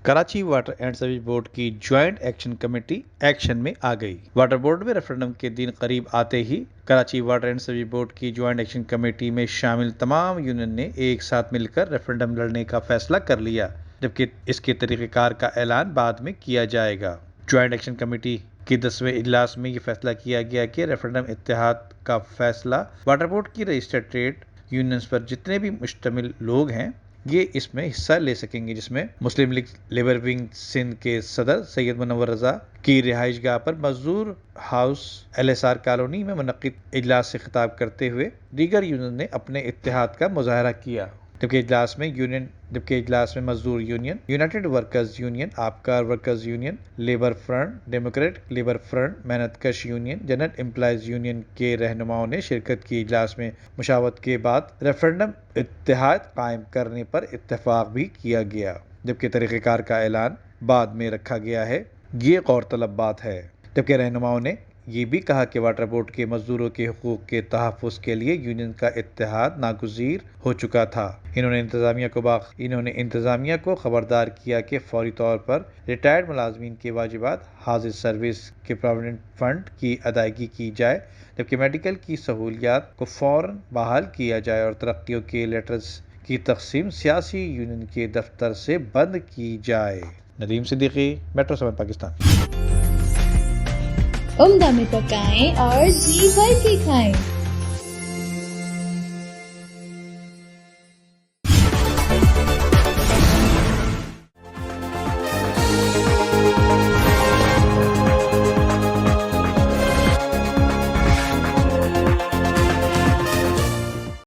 Karachi water and sewage board کی joint action committee action میں آ گئی۔ واٹر بورڈ میں ریفرنڈم کے دن قریب آتے ہی Karachi water and sewage board کی جوائنٹ ایکشن کمیٹی میں شامل تمام یونین نے ایک ساتھ مل کر ریفرنڈم لڑنے کا فیصلہ کر لیا، جبکہ اس کے طریقہ کار کا اعلان بعد میں کیا جائے گا۔ جوائنٹ ایکشن کمیٹی کے 10ویں اجلاس میں یہ فیصلہ کیا گیا کہ ریفرنڈم اتحاد کا فیصلہ واٹر بورڈ کی رجسٹرڈ ٹریڈ یونینز پر جتنے بھی مشتمل لوگ ہیں یہ اس میں حصہ لے سکیں گے، جس میں مسلم لیگ لیبر ونگ سندھ کے صدر سید منور رضا کی رہائش گاہ پر مزدور ہاؤس LSR کالونی میں منعقد اجلاس سے خطاب کرتے ہوئے دیگر یونین نے اپنے اتحاد کا مظاہرہ کیا، جبکہ اجلاس میں مزدور یونین، یونائٹڈ ورکرز یونین، آبکار workers union, labour front, democratic labour front, محنت کش یونین، جنرل امپلائیز یونین کے رہنماؤں نے شرکت کی۔ اجلاس میں مشاورت کے بعد ریفرنڈم اتحاد قائم کرنے پر اتفاق بھی کیا گیا، جبکہ طریقہ کار کا اعلان بعد میں رکھا گیا ہے۔ یہ غور طلب بات ہے، جبکہ رہنماؤں نے یہ بھی کہا کہ واٹر بورڈ کے مزدوروں کے حقوق کے تحفظ کے لیے یونین کا اتحاد ناگزیر ہو چکا تھا۔ انہوں نے انتظامیہ کو خبردار کیا کہ فوری طور پر ریٹائرڈ ملازمین کے واجبات حاضر سروس کے پراویڈنٹ فنڈ کی ادائیگی کی جائے، جبکہ میڈیکل کی سہولیات کو فوراً بحال کیا جائے اور ترقیوں کے لیٹرز کی تقسیم سیاسی یونین کے دفتر سے بند کی جائے۔ ندیم صدیقی، میٹرو 7 پاکستان۔ عمدہ میں پکائیں اور جی بھر کے کھائیں۔